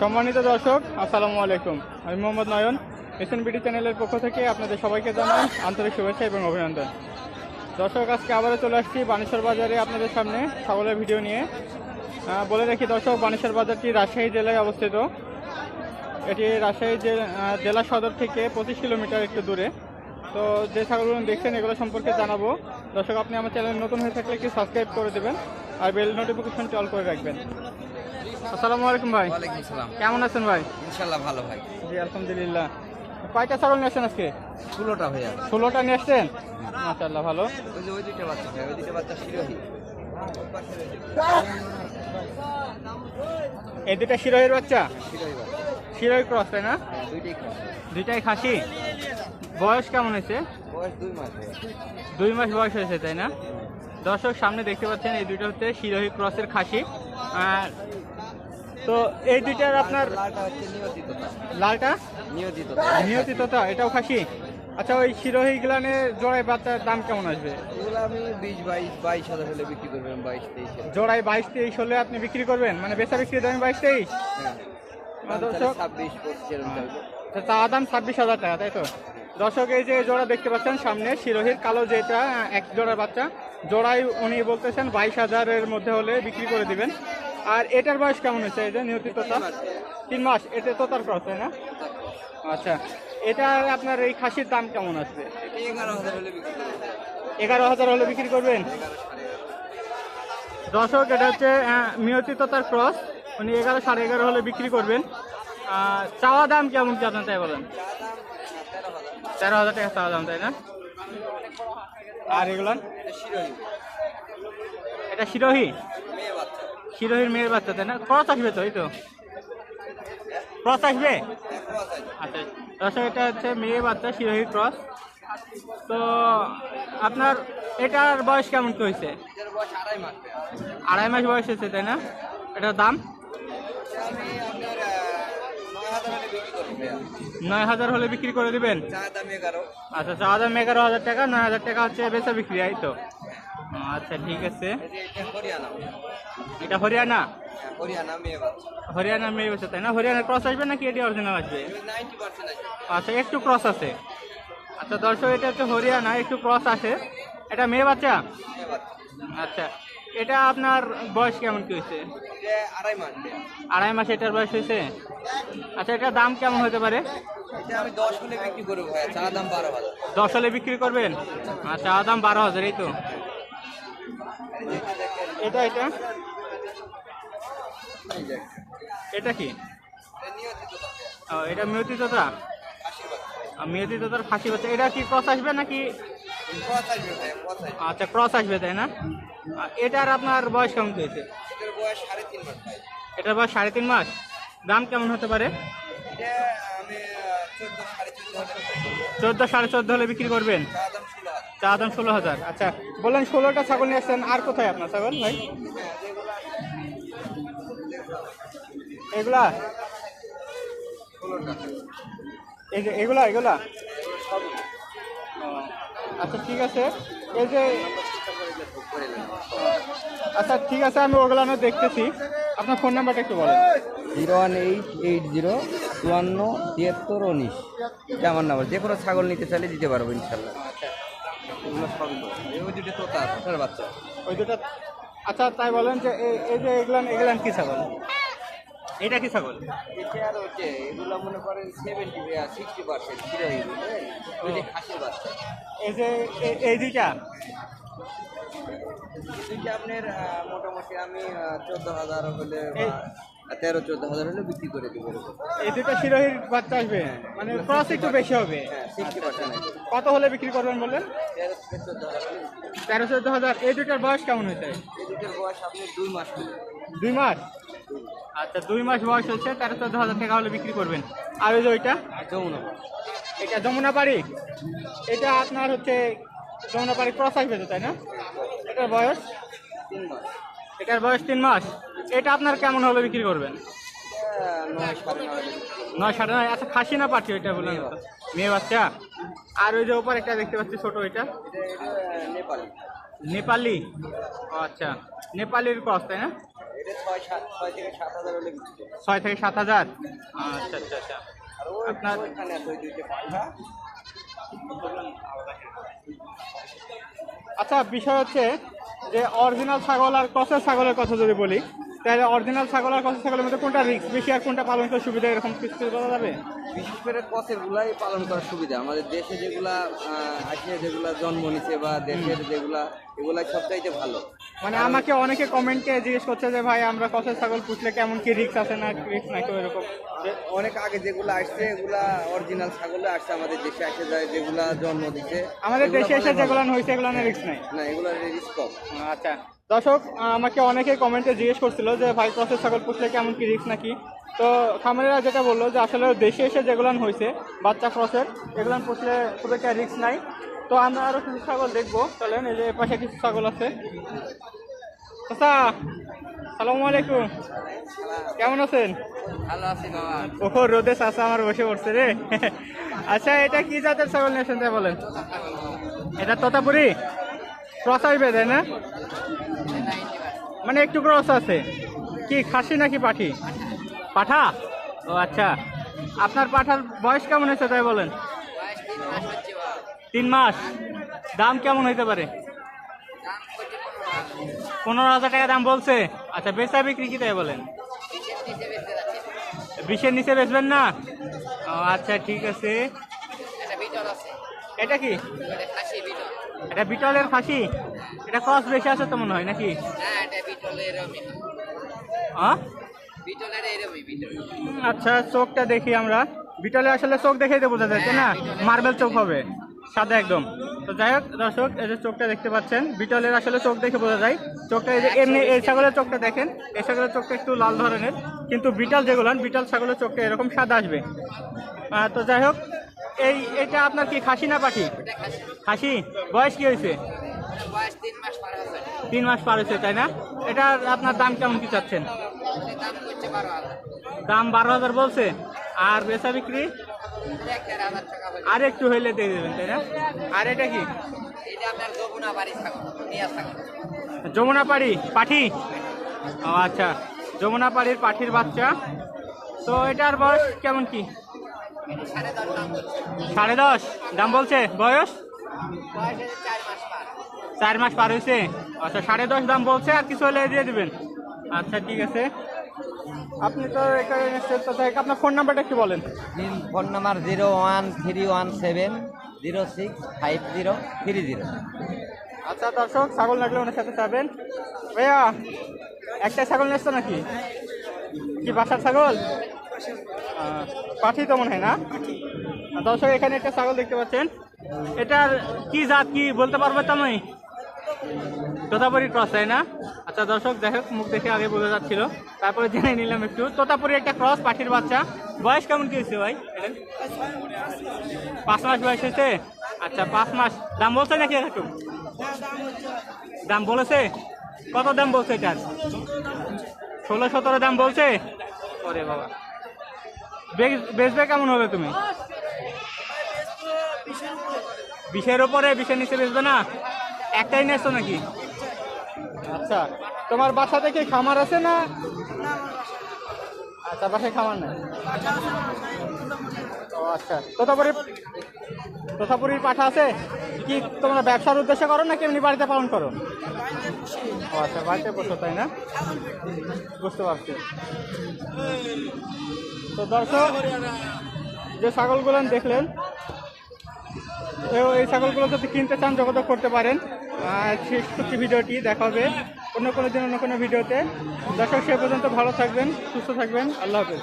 সম্মানিত দর্শক, আসসালামু আলাইকুম। আমি মোহাম্মদ নয়ন, SNBD চ্যানেলের পক্ষ থেকে আপনাদের সবাইকে জানাই আন্তরিক শুভেচ্ছা এবং অভিনন্দন। দর্শক, আজকে আবারও চলে আসছি বানেশ্বর বাজারে আপনাদের সামনে ছাগলের ভিডিও নিয়ে। বলে রাখি দর্শক, বানেশ্বর বাজারটি রাজশাহী জেলায় অবস্থিত। এটি রাজশাহী জেলা সদর থেকে 25 কিলোমিটার একটু দূরে। তো যে ছাগলগুলো দেখছেন এগুলো সম্পর্কে জানাবো। দর্শক, আপনি আমার চ্যানেল নতুন হয়ে থাকলে একটু সাবস্ক্রাইব করে দেবেন আর বেল নোটিফিকেশনটি অল করে রাখবেন। আসসালামু আলাইকুম ভাই। ওয়ালাইকুম সালাম। কেমন আছেন ভাই? ইনশাআল্লাহ ভালো ভাই। জি আলহামদুলিল্লাহ। কয়টা ছাগল নিয়ে আসছেন আজকে? 16টা ভাইয়া। 16টা নিয়ে আসছেন, মাশাআল্লাহ ভালো। ওই দুইটা বাচ্চা ভাই, ওই দুইটা বাচ্চা শিরোহী। এই দুটা শিরোহির বাচ্চা, শিরোহী বাচ্চা। শিরোহি ক্রস, তাই না? দুইটাই খাসি। দুইটাই খাসি। বয়স কেমন হয়েছে? বয়স 2 মাস ভাইয়া। 2 মাস বয়স হয়েছে, তাই না? দর্শক, সামনে দেখতে পাচ্ছেন এই দুইটা হচ্ছে শিরোহি ক্রসের খাসি। তো এই দুইটার আপনার লালটা হচ্ছে নিয়তিততা। লালটা নিয়তিততা, এটাও খাসি। আচ্ছা, ওই শিরোহি গ্লানের জোড়ায় বাচ্চার দাম কেমন আসবে? এগুলো আমি 22 হাজার হলে বিক্রি করবেন, 22-23 জোড়ায় 22-23 হলে আপনি বিক্রি করবেন, মানে বেচা বিক্রি দাম 22-23? হ্যাঁ। দর্শক, 26-25 এরকম চলবে। চা দাম 26,000 টাকা, তাই তো? দর্শক, এই যে জোড়া দেখতে পাচ্ছেন সামনে শিরোহির কালো, যেটা এক জোড়ার বাচ্চা, জোড়ায় উনি বলতেছেন 22,000-এর মধ্যে হলে বিক্রি করে দিবেন। আর এটার বয়স কেমন হচ্ছে? এই যে নিয়তিততা 3 মাস। এটা তোতার ক্রস, তাই না? আচ্ছা, এটা আপনার এই খাসির দাম কেমন আসবে? 11,000 হলে বিক্রি করবেন। 11,000 হলে বিক্রি করবেন। 11,500 দর্শক, এটা হচ্ছে নিয়তিততার ক্রস, উনি 11,500 হলে বিক্রি করবেন। চাওয়া দাম কেমন কি আপনার, তাই বলেন? 13,000 টাকা চাওয়া দাম, তাই না? আর এগুলো শিরোহী। এটা শিরোহি, মেয়ে বাচ্চা। শিরোহির মেয়ের বাচ্চা, তাই না? ক্রস আসবে তো? এই তো ক্রস আসবে। আচ্ছা দর্শক, এটা হচ্ছে মেয়ে বাচ্চা শিরোহির ক্রস। তো আপনার এটার বয়স কেমন কি হয়েছে? এটার বয়স 2.5 মাস ভাইয়া। 2.5 মাস বয়স হয়েছে, তাই না? এটার দাম আমি আপনার 9,000 হলে বিক্রি করবো ভাইয়া। 9,000 হলে বিক্রি করে দিবেন। চা দাম 11। আচ্ছা, চাওয়া দাম 11,000 টাকা, 9,000 টাকা হচ্ছে বেচা বিক্রি, এই তো? আচ্ছা, ঠিক আছে। এটা হরিয়ানা। এটা হরিয়ানা? হ্যাঁ, হরিয়ানা মেয়ে বাচ্চা। হরিয়ানা মেয়ে বাচ্চা, তাই না? হরিয়ানার ক্রস আসবে নাকি এটি অরিজিনাল আসবে? 90% আছে। আচ্ছা, একটু ক্রস আছে। আচ্ছা দর্শক, এটা হচ্ছে হরিয়ানা, একটু ক্রস আছে। এটা মেয়ে বাচ্চা। মেয়ে বাচ্চা। আচ্ছা, এটা আপনার বয়স কেমন কি হয়েছে? এটা 2.5 মাস ভাইয়া। 2.5 মাস এটার বয়স হয়েছে। আচ্ছা, এটার দাম কেমন হতে পারে? এটা আমি 10 হলে বিক্রি করবো ভাইয়া, চা দাম 12,000। 10 হলে বিক্রি করবেন। আচ্ছা, দাম 12,000, এই তো? এটা এটা এই যে এটা কি? এটা নিয়তিত দাম ভাইয়া। এটা মেয়তিততা। আশীর্বাদ। মেয়তিততার খাসি বাচ্চা। এটা কি ক্রস আসবে নাকি? ক্রস আসবে ভাইয়া, ক্রস আসবে। আচ্ছা, ক্রস আসবে, তাই না? এটার আপনার বয়স কেমন কি হয়েছে? এটার বয়স 3.5 মাস ভাই। এটার বয়স 3.5 মাস। দাম কেমন হতে পারে? এটা আমি 14-14.5 হলে বিক্রি করবো। 14-14.5 হলে বিক্রি করবেন। চা দাম 16,000। চা দাম 16,000। আচ্ছা, বললেন 16টা ছাগল নিয়ে আসছেন। আর কোথায় আপনার ছাগল ভাই? এগুলা, 16টা। এই যে এগুলা এগুলা ও, আচ্ছা ঠিক আছে। এই যে আচ্ছা ঠিক আছে, আমি ওগুলো দেখতেছি। আপনার ফোন নাম্বারটা একটু বলেন। 01880 54 73 19। এটা আমার নাম্বার। যে কোনো ছাগল নিতে চাইলে দিতে পারবো ইনশাল্লাহ। আচ্ছা, এগুলো সবই তো। ওই দুটো তোতার বাচ্চা। ওই দুটা। আচ্ছা, তাই বলেন যে এই যে এগুলান এগুলান কি ছাগল? এটা কি ছাগল? এটা আর হচ্ছে এগুলো মনে করেন 60% শিরোহী, বুঝলেন? ওই যে খাসির বাচ্চা। এই যে এই দুইটা দুইটা আপনার মোটামুটি আমি 14,000 হলে এই- 13-14,000 হলে বিক্রি করে দেবো এরকম। এই দুটো শিরোহির বাচ্চা আসবে, মানে ক্রস একটু বেশি হবে। হ্যাঁ, 60% আছে। কত হলে বিক্রি করবেন বললেন? 13-14,000 হলে বিক্রি করবো। 13-14,000। এই দুটার বয়স কেমন হয়েছে? এই দুটোর বয়স আপনি 2 মাস হলে। 2 মাস। আচ্ছা, 2 মাস বয়স হচ্ছে, 13-14,000 টাকা হলে বিক্রি করবেন। আর ওই যে ওইটা, যমুনা। এটা যমুনাপাড়ি। এটা আপনার হচ্ছে যমুনাপাড়ি ক্রস আসবে তো, তাই না? এটার বয়স 3 মাস। এটার বয়স 3 মাস। এটা আপনার কেমন হলে বিক্রি করবেন? 9-9.5 হলে বিক্রি করবো। 9-9.5। আচ্ছা, খাসি না পাঠি ওইটা বলুন? মেয়ে বাচ্চা। মেয়ে বাচ্চা। আর ওই যে ওপর একটা দেখতে পাচ্ছি ছোট, ওইটা এটা নেপালি। নেপালি। ও আচ্ছা, নেপালির ক্রস, তাই না? এটা এটা 6 থেকে 7 হাজার হলে বিক্রি করবো। 6 থেকে 7 হাজার। আচ্ছা আচ্ছা আচ্ছা। আর ওই আপনার ওইখানে আছে ওই দুইটা পাঠা। আচ্ছা, বিষয় হচ্ছে যে অরিজিনাল ছাগল আর ক্রসের ছাগলের কথা যদি বলি, তাহলে অরিজিনাল ছাগল আর ক্রসের ছাগলের মধ্যে কোনটা রিস্ক বেশি আর কোনটা পালন করার সুবিধা, এরকম কিছু বলা যাবে? বিশেষ করে কসের গুলাই পালন করার সুবিধা। আমাদের দেশে যেগুলা আসে, যেগুলা জন্ম নিছে বা দেশের যেগুলা, এগুলাই সবচাইতে ভালো। মানে আমাকে অনেকে কমেন্টে জিজ্ঞেস করছে যে ভাই আমরা ক্রসের ছাগল পুষলে কেমন কি রিস্ক আছে না রিস্ক নাকি এরকম। অনেক আগে যেগুলো আসছে এগুলা অরিজিনাল ছাগলে আসছে, আমাদের দেশে আসে যায় যেগুলা জন্ম দিছে। আমাদের এগুলা দেশে এসে পালন যেগুলো হয়েছে এগুলো রিস্ক নাই। না, এগুলার রিস্ক কম। আচ্ছা দর্শক, আমাকে অনেকে কমেন্টে জিজ্ঞেস করছিল যে ভাই ক্রসের ছাগল পুষলে কেমন কি রিস্ক নাকি। তো খামারেরা যেটা বললো যে আসলে দেশে এসে যেগুলান হয়েছে বাচ্চা ক্রসের, এগুলান পুষলে খুব একটা রিস্ক নাই। তো আমরা আরও কিছু ছাগল দেখবো, চলেন। এই যে পাশে কিছু ছাগল আছে। আচ্ছা, সালামু আলাইকুম, কেমন আছেন? ভালো আছি বাবা। ওখো রোদে চাষা আমার বসে পড়ছে রে। আচ্ছা, এটা কি জাতের ছাগল নিয়েছেন তাই বলেন? এটা তোতাপুরি ক্রস হইবে তাই না? মানে একটু ক্রস আছে। কি খাসি নাকি পাঠি? পাঠা। ও আচ্ছা, আপনার পাঠার বয়স কেমন হয়েছে তাই বলেন? 3 মাস। দাম কেমন হইতে পারে? 15,000 টাকা দাম বলছে। আচ্ছা, বেচা বিক্রি কি তাই বলেন? 20-এর নিচে বেচবেন না? ও আচ্ছা, ঠিক আছে। এটা কি? এটা বিটলের খাসি। এটা ক্রস বেশি আছে তো মনে হয় নাকি? হ্যাঁ, আচ্ছা, চোখটা দেখি আমরা। বিটলে আসলে চোখ দেখেই তো বোঝা যায় তাই না? মার্বেল চোখ হবে, সাদা একদম। তো যাই হোক দর্শক, এই যে চোখটা দেখতে পাচ্ছেন, বিটলের আসলে চোখ দেখে বোঝা যায়। চোখটা এই যে এমনি, এই ছাগলের চোখটা দেখেন, এই ছাগলের চোখটা একটু লাল ধরনের, কিন্তু বিটল যেগুলো, বিটল ছাগলের চোখটা এরকম সাদা আসবে। তো যাই হোক, এটা আপনার কি খাসি না পাঠি? খাসি। বয়স কি হয়েছে? 3 মাস পার হয়েছে তাই না? এটার আপনার দাম কেমন কি চাচ্ছেন? দাম 12,000 বলছে। আর বেচা বিক্রি আর একটু হইলে দিয়ে দেবেন তাই না? আর এটা কি? যমুনা পাড়ি পাঠি। ও আচ্ছা, যমুনা পাড়ির পাঠির বাচ্চা। তো এটার বয়স কেমন কি? 10.5 দাম বলছে। বয়স 4 মাস পার হয়েছে। আচ্ছা, 10.5 দাম বলছে, আর কিছু হলে দিয়ে দিবেন। আচ্ছা, ঠিক আছে। আপনি তো এখানে আপনার ফোন নাম্বারটা কি বলেন? Phone number 01317065030। আচ্ছা দর্শক, ছাগল লাগলে ওনার সাথে যাবেন। ভাইয়া, একটা ছাগল নিচ্ছ নাকি? কি বাসার ছাগল? পাঠি তো মনে হয় না? দর্শক, এখানে একটা ছাগল দেখতে পাচ্ছেন। এটার কি জাত কি বলতে পারবে তো আমি? তোতাপুরি ক্রস তাই না? আচ্ছা দর্শক, যাই হোক, মুখ দেখে আগে বোঝা যাচ্ছিল, তারপরে জেনে নিলাম একটু। তোতাপুরি একটা ক্রস পাঠির বাচ্চা। বয়স কেমন কি হয়েছে ভাই? 5 মাস বয়স হয়েছে। আচ্ছা, 5 মাস। দাম বলছে নাকি একটু? দাম বলেছে। কত দাম বলছে এটার? 16-17 দাম বলছে। ওরে বাবা, বেচবে কেমন হবে তুমি? 20-এর উপরে, 20-এর নিচে বেচবে না? একটাই নিয়েছো নাকি? আচ্ছা, তোমার বাসা থেকে খামার আছে না? আচ্ছা, বাসায় খামার নেই। ও আচ্ছা, তোতাপুরির পাঠা আছে কি? তোমরা ব্যবসার উদ্দেশ্যে করো নাকি এমনি বাড়িতে পালন করো? ও আচ্ছা, বাড়িতে বসো তাই না? বুঝতে পারছি। তো দর্শক, যে ছাগলগুলো দেখলেন, এই ছাগলগুলো যদি কিনতে চান যোগাযোগ করতে পারেন। শেষ করছি ভিডিওটি, দেখা হবে অন্য কোনো দিন অন্য কোনো ভিডিওতে। দর্শক, সে পর্যন্ত ভালো থাকবেন, সুস্থ থাকবেন। আল্লাহ হাফেজ।